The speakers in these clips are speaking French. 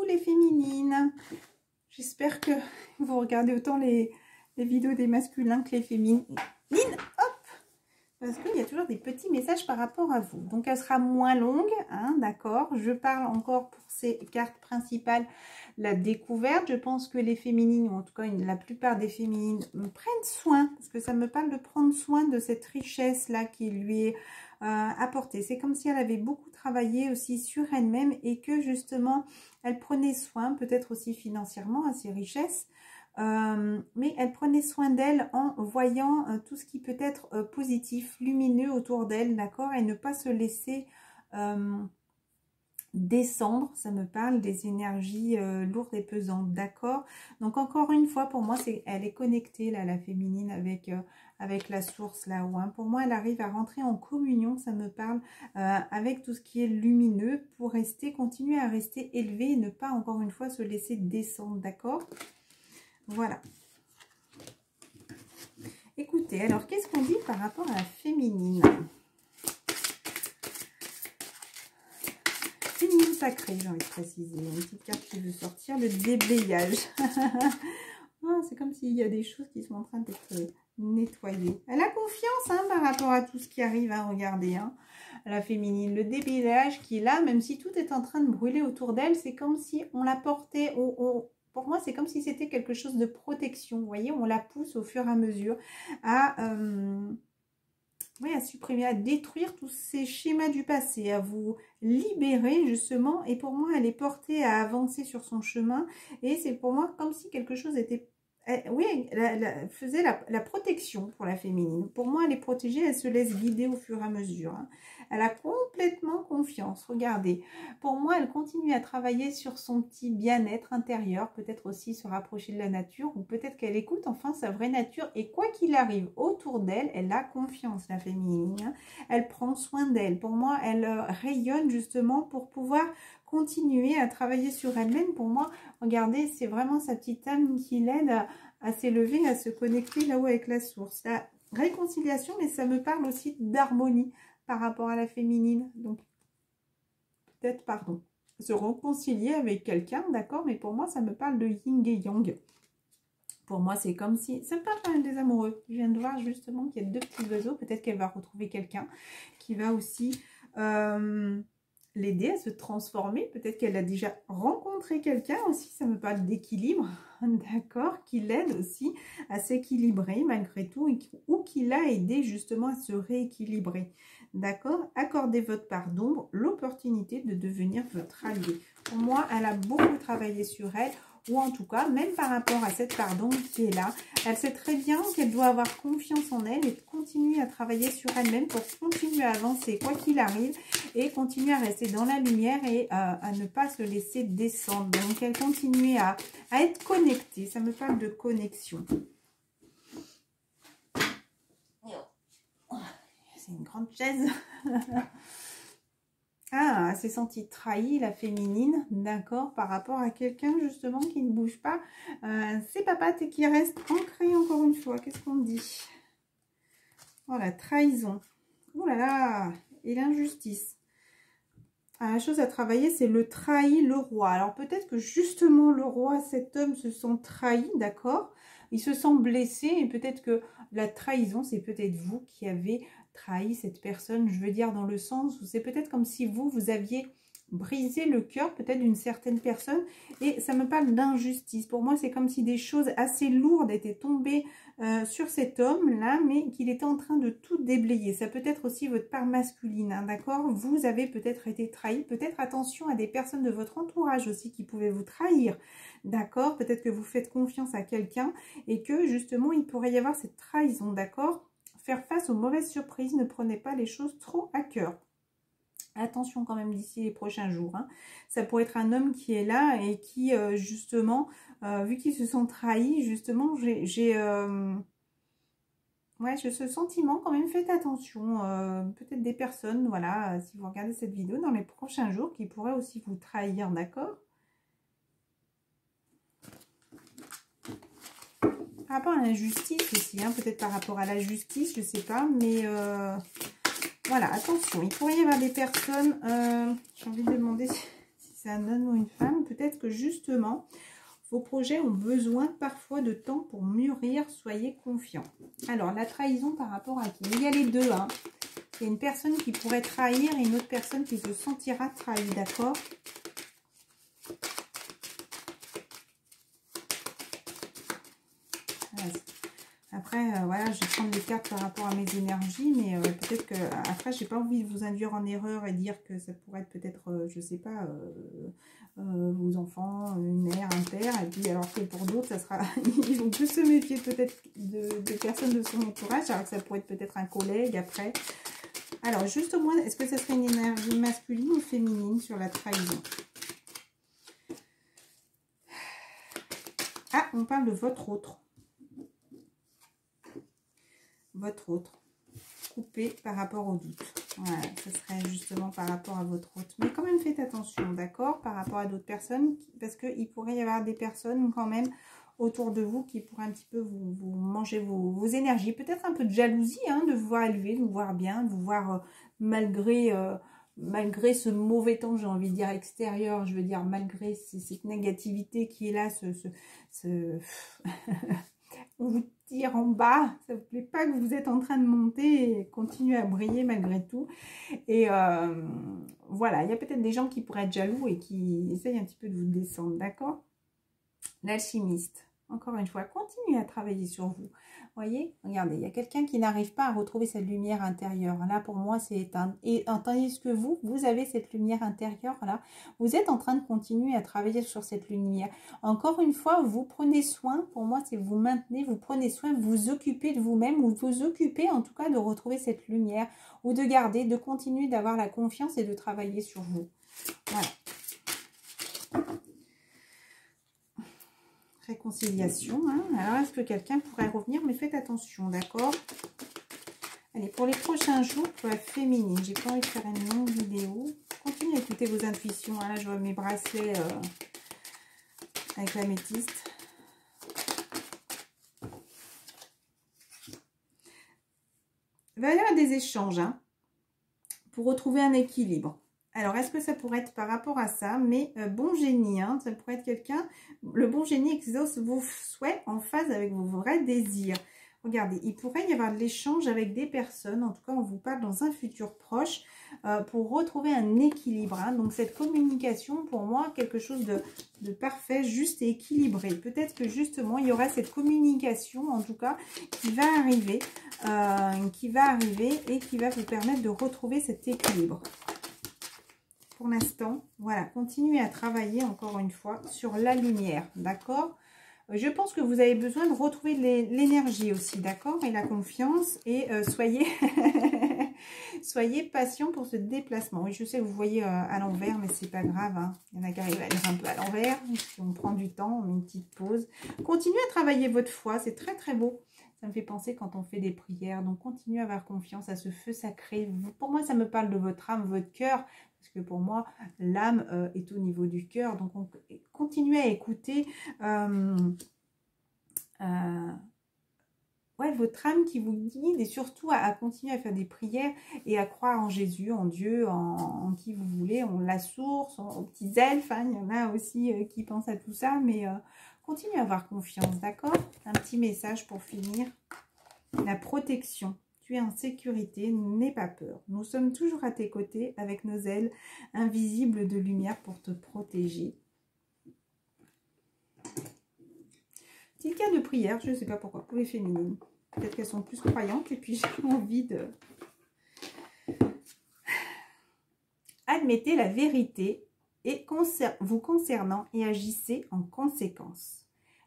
les féminines. J'espère que vous regardez autant les vidéos des masculins que les féminines. Hop, parce qu'il y a toujours des petits messages par rapport à vous. Donc, elle sera moins longue, hein, d'accord. Je parle encore pour ces cartes principales, la découverte. Je pense que les féminines, ou en tout cas la plupart des féminines, prennent soin, parce que ça me parle de prendre soin de cette richesse-là qui lui est apportée. C'est comme si elle avait beaucoup travaillé aussi sur elle-même et que justement, elle prenait soin, peut-être aussi financièrement, à ses richesses. Mais elle prenait soin d'elle en voyant tout ce qui peut être positif, lumineux autour d'elle, d'accord, et ne pas se laisser descendre. Ça me parle des énergies lourdes et pesantes, d'accord. Donc encore une fois, pour moi, elle est connectée là, la féminine, avec la source là-haut, hein. Pour moi, elle arrive à rentrer en communion, ça me parle, avec tout ce qui est lumineux pour continuer à rester élevée et ne pas encore une fois se laisser descendre, d'accord. Voilà. Écoutez, alors qu'est-ce qu'on dit par rapport à la féminine? Féminine sacrée, j'ai envie de préciser. Une petite carte qui veut sortir, le déblayage. Oh, c'est comme s'il y a des choses qui sont en train d'être nettoyées. Elle a confiance, hein, par rapport à tout ce qui arrive, hein, regardez, hein, la féminine. Le déblayage qui est là, même si tout est en train de brûler autour d'elle, c'est comme si on la portait pour moi, c'est comme si c'était quelque chose de protection. Vous voyez, on la pousse au fur et à mesure à supprimer, à détruire tous ces schémas du passé, à vous libérer justement. Et pour moi, elle est portée à avancer sur son chemin. Et c'est pour moi comme si quelque chose était... Oui, elle faisait la protection pour la féminine. Pour moi, elle est protégée, elle se laisse guider au fur et à mesure, hein. Elle a complètement confiance. Regardez, pour moi, elle continue à travailler sur son petit bien-être intérieur, peut-être aussi se rapprocher de la nature, ou peut-être qu'elle écoute enfin sa vraie nature. Et quoi qu'il arrive autour d'elle, elle a confiance, la féminine, hein. Elle prend soin d'elle. Pour moi, elle rayonne justement pour pouvoir continuer à travailler sur elle-même. Pour moi, regardez, c'est vraiment sa petite âme qui l'aide à s'élever, à se connecter là-haut avec la source. La réconciliation, mais ça me parle aussi d'harmonie par rapport à la féminine. Donc, peut-être, pardon, se réconcilier avec quelqu'un, d'accord, mais pour moi, ça me parle de yin et yang. Pour moi, c'est comme si... Ça me parle quand même des amoureux. Je viens de voir justement qu'il y a deux petits oiseaux. Peut-être qu'elle va retrouver quelqu'un qui va aussi... l'aider à se transformer. Peut-être qu'elle a déjà rencontré quelqu'un aussi, ça me parle d'équilibre, d'accord, qui l'aide aussi à s'équilibrer malgré tout, ou qui l'a aidé justement à se rééquilibrer, d'accord. Accordez votre part d'ombre l'opportunité de devenir votre allié. Pour moi, elle a beaucoup travaillé sur elle, ou en tout cas, même par rapport à cette part d'ombre qui est là, elle sait très bien qu'elle doit avoir confiance en elle et continuer à travailler sur elle-même pour continuer à avancer quoi qu'il arrive et continuer à rester dans la lumière et à ne pas se laisser descendre. Donc, elle continue à être connectée. Ça me parle de connexion. C'est une grande chaise. Ah, elle s'est sentie trahie, la féminine, d'accord, par rapport à quelqu'un justement qui ne bouge pas. C'est papates et qui reste ancré encore une fois. Qu'est-ce qu'on dit? Oh, la trahison. Oh là là, et l'injustice. Ah, la chose à travailler, c'est le trahi, le roi. Alors peut-être que justement le roi, cet homme se sent trahi, d'accord? Il se sent blessé et peut-être que la trahison, c'est peut-être vous qui avez trahi cette personne. Je veux dire dans le sens où c'est peut-être comme si vous aviez brisé le cœur peut-être d'une certaine personne. Et ça me parle d'injustice. Pour moi, c'est comme si des choses assez lourdes étaient tombées sur cet homme-là, mais qu'il était en train de tout déblayer. Ça peut être aussi votre part masculine, hein, d'accord? Vous avez peut-être été trahi. Peut-être attention à des personnes de votre entourage aussi qui pouvaient vous trahir, d'accord? Peut-être que vous faites confiance à quelqu'un et que justement, il pourrait y avoir cette trahison, d'accord? Faire face aux mauvaises surprises, ne prenez pas les choses trop à cœur. Attention quand même d'ici les prochains jours, hein. Ça pourrait être un homme qui est là et qui, justement, vu qu'il se sent trahi, justement, j'ai ce sentiment quand même. Faites attention, peut-être des personnes, voilà, si vous regardez cette vidéo dans les prochains jours, qui pourraient aussi vous trahir, d'accord? Par rapport à l'injustice aussi, hein, peut-être par rapport à la justice, je sais pas, mais... voilà, attention, il pourrait y avoir des personnes, j'ai envie de demander si c'est un homme ou une femme, peut-être que justement, vos projets ont besoin parfois de temps pour mûrir, soyez confiants. Alors, la trahison par rapport à qui? Il y a les deux, hein. Il y a une personne qui pourrait trahir et une autre personne qui se sentira trahie, d'accord? Après, voilà, je vais prendre les cartes par rapport à mes énergies, mais peut-être que après, j'ai pas envie de vous induire en erreur et dire que ça pourrait être peut-être, je sais pas, vos enfants, une mère, un père, et puis alors que pour d'autres, ça sera, ils vont plus se méfier peut-être de personnes de son entourage, alors que ça pourrait être peut-être un collègue après. Alors, juste au moins, est-ce que ça serait une énergie masculine ou féminine sur la trahison? Ah, on parle de votre autre. Votre autre. Coupé par rapport au doute. Voilà, ce serait justement par rapport à votre autre. Mais quand même, faites attention, d'accord, par rapport à d'autres personnes, parce qu'il pourrait y avoir des personnes quand même autour de vous qui pourraient un petit peu vous manger vos énergies. Peut-être un peu de jalousie, hein, de vous voir élevé, de vous voir bien, de vous voir malgré ce mauvais temps, j'ai envie de dire extérieur, je veux dire malgré cette négativité qui est là, on vous tire en bas, ça ne vous plaît pas que vous êtes en train de monter et continuer à briller malgré tout. Et voilà, il y a peut-être des gens qui pourraient être jaloux et qui essayent un petit peu de vous descendre, d'accord? L'alchimiste, encore une fois, continuez à travailler sur vous. Voyez, regardez, il y a quelqu'un qui n'arrive pas à retrouver cette lumière intérieure. Là, pour moi, c'est éteint. Et tandis que vous avez cette lumière intérieure, là, vous êtes en train de continuer à travailler sur cette lumière. Encore une fois, vous prenez soin, pour moi, c'est vous maintenez, vous prenez soin, vous occupez de vous-même, ou vous occupez en tout cas de retrouver cette lumière, ou de garder, de continuer d'avoir la confiance et de travailler sur vous. Voilà. Réconciliation, hein. Alors, est-ce que quelqu'un pourrait revenir? Mais faites attention, d'accord? Allez, pour les prochains jours, pour la féminine, j'ai pas envie de faire une longue vidéo. Continuez à écouter vos intuitions. Hein. Là, je vois mes bracelets avec l'améthyste. Il va y avoir des échanges, hein, pour retrouver un équilibre. Alors, est-ce que ça pourrait être par rapport à ça? Mais bon génie, hein, ça pourrait être quelqu'un... Le bon génie exauce vos souhaits en phase avec vos vrais désirs. Regardez, il pourrait y avoir de l'échange avec des personnes. En tout cas, on vous parle dans un futur proche pour retrouver un équilibre. Hein. Donc, cette communication, pour moi, quelque chose de parfait, juste et équilibré. Peut-être que justement, il y aura cette communication, en tout cas, qui va arriver et qui va vous permettre de retrouver cet équilibre. Pour l'instant, voilà, continuez à travailler encore une fois sur la lumière, d'accord? Je pense que vous avez besoin de retrouver l'énergie aussi, d'accord? Et la confiance, et soyez soyez patient pour ce déplacement. Oui, je sais que vous voyez à l'envers, mais c'est pas grave, hein. Il y en a qui arrivent à lire un peu à l'envers, on prend du temps, on met une petite pause. Continuez à travailler votre foi, c'est très très beau. Ça me fait penser quand on fait des prières, donc continuez à avoir confiance à ce feu sacré. Pour moi, ça me parle de votre âme, votre cœur, parce que pour moi, l'âme est au niveau du cœur. Donc, continuez à écouter ouais, votre âme qui vous guide, et surtout à continuer à faire des prières et à croire en Jésus, en Dieu, en qui vous voulez, en la source, aux petits elfes. Hein, il y en a aussi qui pensent à tout ça, mais continuez à avoir confiance, d'accord? Un petit message pour finir. La protection. Tu es en sécurité, n'aie pas peur. Nous sommes toujours à tes côtés avec nos ailes invisibles de lumière pour te protéger. Petit cas de prière, je ne sais pas pourquoi, pour les féminines. Peut-être qu'elles sont plus croyantes et puis j'ai envie de... Admettez la vérité et vous concernant et agissez en conséquence.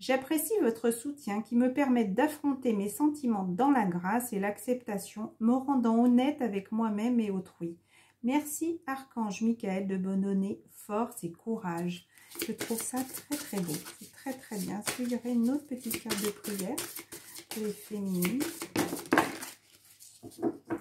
J'apprécie votre soutien qui me permet d'affronter mes sentiments dans la grâce et l'acceptation, me rendant honnête avec moi-même et autrui. Merci Archange Michael de me donner force et courage. Je trouve ça très très beau. C'est très très bien. Est-ce qu'il y aurait une autre petite carte de prière pour les féminines?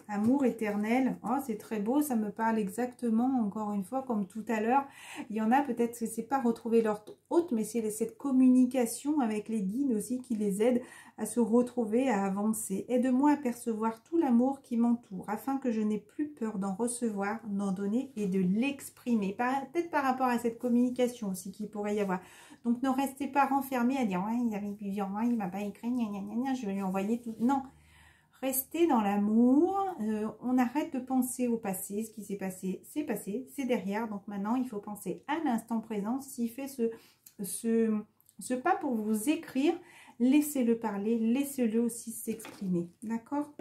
Amour éternel. Oh, c'est très beau, ça me parle exactement, encore une fois, comme tout à l'heure. Il y en a peut-être que c'est pas retrouver leur hôte, mais c'est cette communication avec les guides aussi qui les aide à se retrouver, à avancer. Aide-moi à percevoir tout l'amour qui m'entoure, afin que je n'ai plus peur d'en recevoir, d'en donner et de l'exprimer. Peut-être par rapport à cette communication aussi qu'il pourrait y avoir. Donc, ne restez pas renfermés à dire « Ouais, il avait plusieurs mois, il m'a pas écrit, gna, gna, gna, gna, je vais lui envoyer tout. » Non, restez dans l'amour. On arrête de penser au passé. Ce qui s'est passé, c'est derrière. Donc, maintenant, il faut penser à l'instant présent. S'il fait ce pas pour vous écrire, laissez-le parler, laissez-le aussi s'exprimer. D'accord ?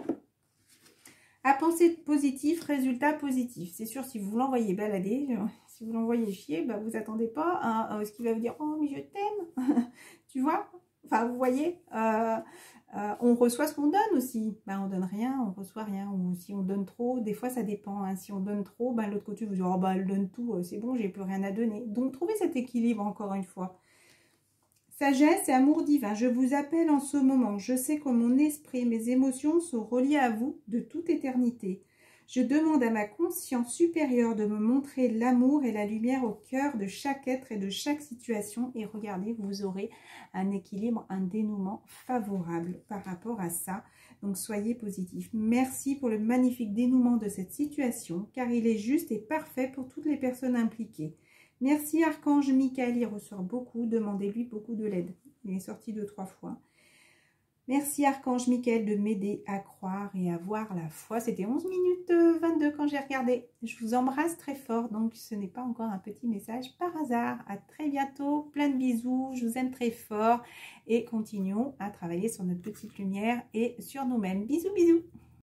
À penser positif, résultat positif. C'est sûr, si vous l'envoyez balader, si vous l'envoyez chier, bah, vous attendez pas à ce qu'il va vous dire « Oh, mais je t'aime !» Tu vois ? Enfin, vous voyez, on reçoit ce qu'on donne aussi. Ben, on donne rien, on reçoit rien. Ou si on donne trop, des fois ça dépend. Hein. Si on donne trop, ben, l'autre côté vous dit « Oh, bah, elle donne tout, c'est bon, j'ai plus rien à donner. » Donc, trouvez cet équilibre encore une fois. Sagesse et amour divin, je vous appelle en ce moment. Je sais que mon esprit et mes émotions sont reliés à vous de toute éternité. Je demande à ma conscience supérieure de me montrer l'amour et la lumière au cœur de chaque être et de chaque situation. Et regardez, vous aurez un équilibre, un dénouement favorable par rapport à ça. Donc, soyez positifs. Merci pour le magnifique dénouement de cette situation, car il est juste et parfait pour toutes les personnes impliquées. Merci Archange Michael, il ressort beaucoup, demandez-lui beaucoup de l'aide. Il est sorti 2-3 fois. Merci Archange Michael de m'aider à croire et à voir la foi. C'était 11 minutes 22 quand j'ai regardé. Je vous embrasse très fort, donc ce n'est pas encore un petit message par hasard. À très bientôt, plein de bisous, je vous aime très fort et continuons à travailler sur notre petite lumière et sur nous-mêmes. Bisous bisous.